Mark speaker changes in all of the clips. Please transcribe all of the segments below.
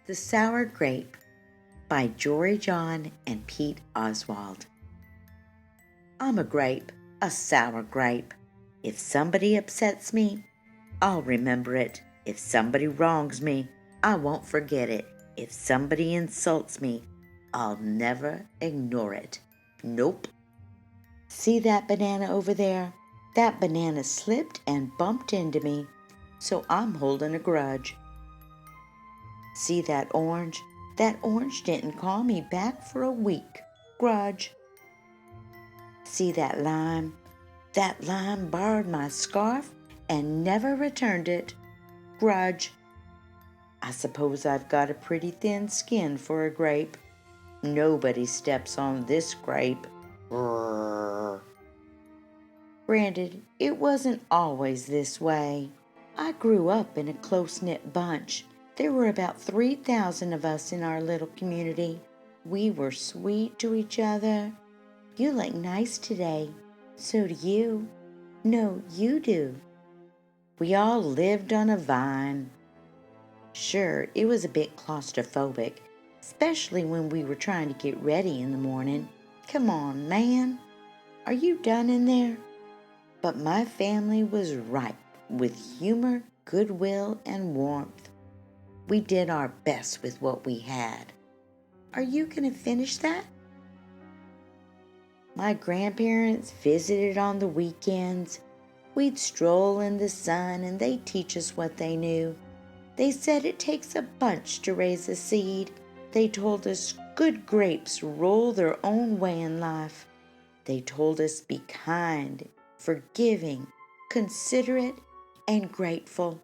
Speaker 1: The Sour Grape by Jory John and Pete Oswald. I'm a grape, a sour grape. If somebody upsets me, I'll remember it. If somebody wrongs me, I won't forget it. If somebody insults me, I'll never ignore it. Nope. See that banana over there? That banana slipped and bumped into me, so I'm holding a grudge. See that orange? That orange didn't call me back for a week. Grudge. See that lime? That lime borrowed my scarf and never returned it. Grudge. I suppose I've got a pretty thin skin for a grape. Nobody steps on this grape. Brrr. Granted, it wasn't always this way. I grew up in a close-knit bunch. There were about 3,000 of us in our little community. We were sweet to each other. You look nice today. So do you. No, you do. We all lived on a vine. Sure, it was a bit claustrophobic, especially when we were trying to get ready in the morning. Come on, man. Are you done in there? But my family was ripe with humor, goodwill, and warmth. We did our best with what we had. Are you going to finish that? My grandparents visited on the weekends. We'd stroll in the sun and they'd teach us what they knew. They said it takes a bunch to raise a seed. They told us good grapes roll their own way in life. They told us be kind, forgiving, considerate, and grateful.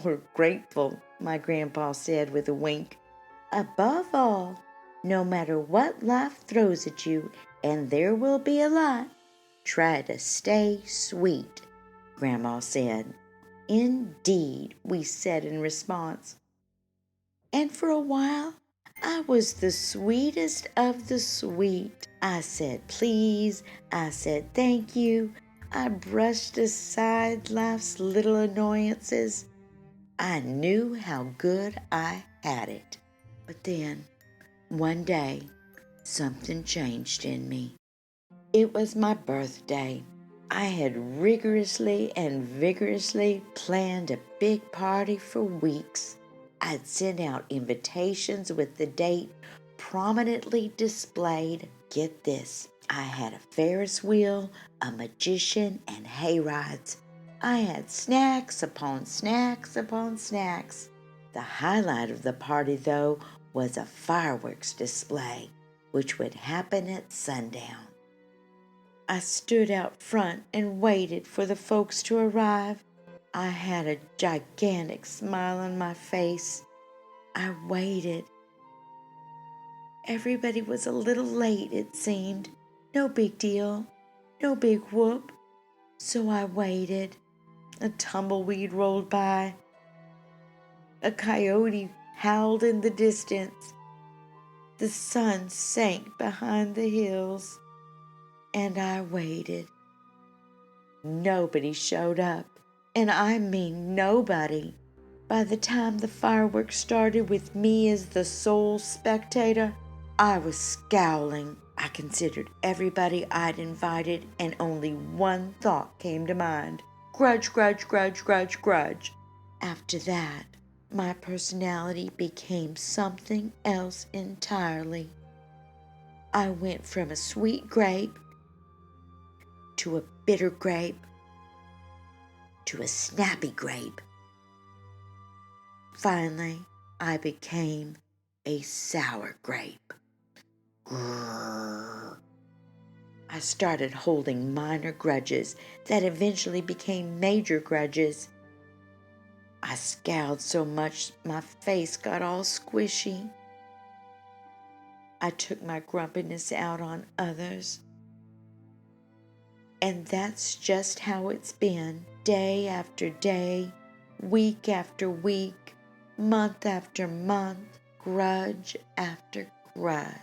Speaker 1: Or grateful, my grandpa said with a wink. Above all, no matter what life throws at you, and there will be a lot, try to stay sweet, Grandma said. Indeed, we said in response. And for a while, I was the sweetest of the sweet. I said please, I said thank you, I brushed aside life's little annoyances. I knew how good I had it. But then, one day, something changed in me. It was my birthday. I had rigorously and vigorously planned a big party for weeks. I'd sent out invitations with the date prominently displayed. Get this, I had a Ferris wheel, a magician, and hay rides. I had snacks upon snacks upon snacks. The highlight of the party, though, was a fireworks display, which would happen at sundown. I stood out front and waited for the folks to arrive. I had a gigantic smile on my face. I waited. Everybody was a little late, it seemed. No big deal, no big whoop. So I waited. A tumbleweed rolled by. A coyote howled in the distance. The sun sank behind the hills, and I waited. Nobody showed up, and I mean nobody. By the time the fireworks started with me as the sole spectator, I was scowling. I considered everybody I'd invited, and only one thought came to mind. Grudge, grudge, grudge, grudge, grudge. After that, my personality became something else entirely. I went from a sweet grape to a bitter grape to a snappy grape. Finally, I became a sour grape. Grrr. I started holding minor grudges that eventually became major grudges. I scowled so much my face got all squishy. I took my grumpiness out on others. And that's just how it's been, day after day, week after week, month after month, grudge after grudge.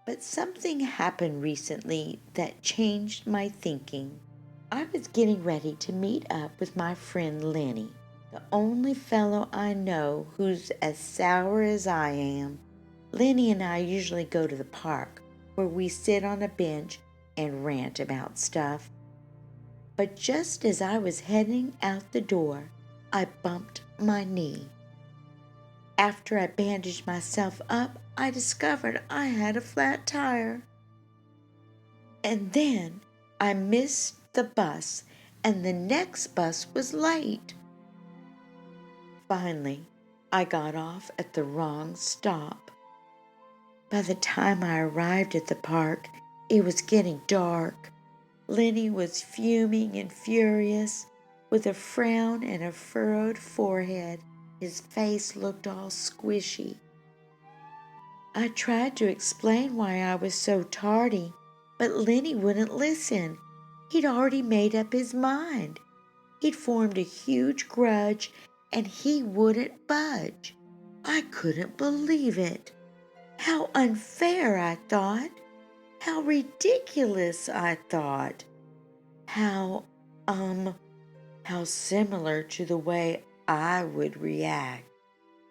Speaker 1: But something happened recently that changed my thinking. I was getting ready to meet up with my friend Lenny. The only fellow I know who's as sour as I am. Lenny and I usually go to the park, where we sit on a bench and rant about stuff. But just as I was heading out the door, I bumped my knee. After I bandaged myself up, I discovered I had a flat tire. And then I missed the bus, and the next bus was late. Finally, I got off at the wrong stop. By the time I arrived at the park, it was getting dark. Lenny was fuming and furious, with a frown and a furrowed forehead. His face looked all squishy. I tried to explain why I was so tardy, but Lenny wouldn't listen. He'd already made up his mind. He'd formed a huge grudge, and he wouldn't budge. I couldn't believe it. How unfair, I thought. How ridiculous, I thought. How similar to the way I would react.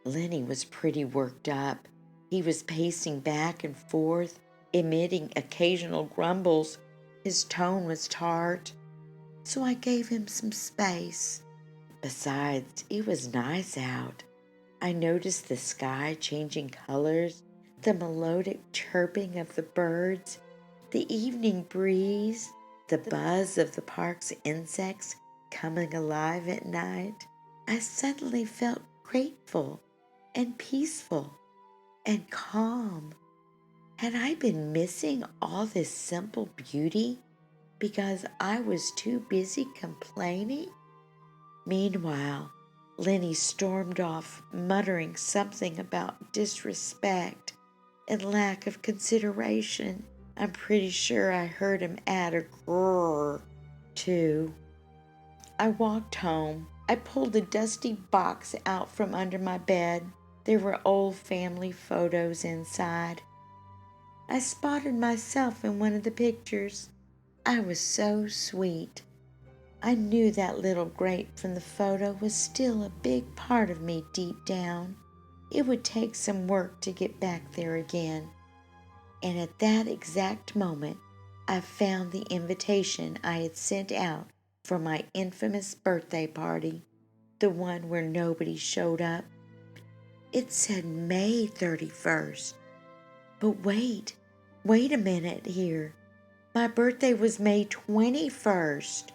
Speaker 1: Lenny was pretty worked up. He was pacing back and forth, emitting occasional grumbles. His tone was tart, so I gave him some space. Besides, it was nice out. I noticed the sky changing colors, the melodic chirping of the birds, the evening breeze, the buzz of the park's insects coming alive at night. I suddenly felt grateful and peaceful and calm. Had I been missing all this simple beauty because I was too busy complaining? Meanwhile, Lenny stormed off, muttering something about disrespect and lack of consideration. I'm pretty sure I heard him add a grrr, too. I walked home. I pulled a dusty box out from under my bed. There were old family photos inside. I spotted myself in one of the pictures. I was so sweet. I knew that little grape from the photo was still a big part of me deep down. It would take some work to get back there again. And at that exact moment, I found the invitation I had sent out for my infamous birthday party, the one where nobody showed up. It said May 31st. But wait a minute here. My birthday was May 21st.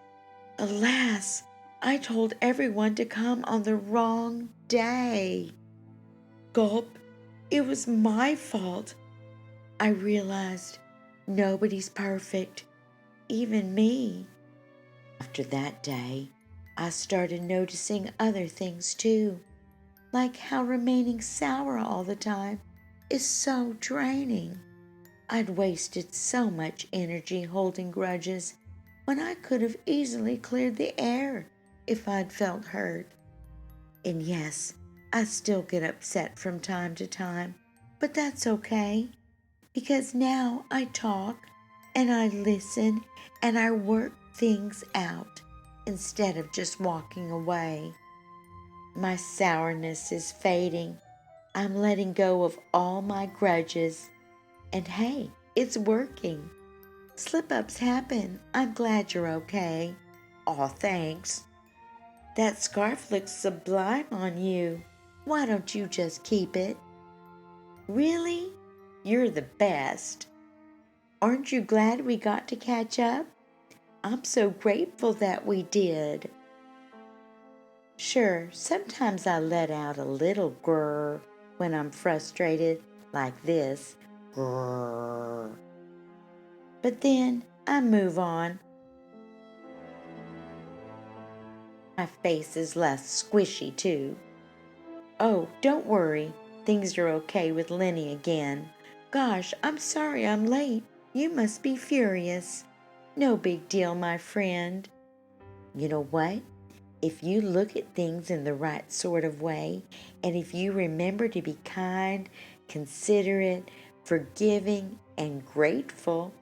Speaker 1: Alas, I told everyone to come on the wrong day. Gulp, it was my fault. I realized nobody's perfect, even me. After that day, I started noticing other things too, like how remaining sour all the time is so draining. I'd wasted so much energy holding grudges when I could have easily cleared the air if I'd felt hurt. And yes, I still get upset from time to time, but that's okay, because now I talk and I listen and I work things out instead of just walking away. My sourness is fading. I'm letting go of all my grudges. And hey, it's working. Slip-ups happen. I'm glad you're okay. Aw, thanks. That scarf looks sublime on you. Why don't you just keep it? Really? You're the best. Aren't you glad we got to catch up? I'm so grateful that we did. Sure, sometimes I let out a little grrr when I'm frustrated, like this. Grrr. But then I move on. My face is less squishy, too. Oh, don't worry. Things are okay with Lenny again. Gosh, I'm sorry I'm late. You must be furious. No big deal, my friend. You know what? If you look at things in the right sort of way, and if you remember to be kind, considerate, forgiving, and grateful,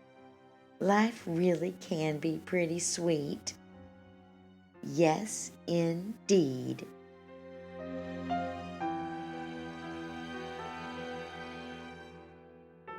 Speaker 1: life really can be pretty sweet. Yes, indeed.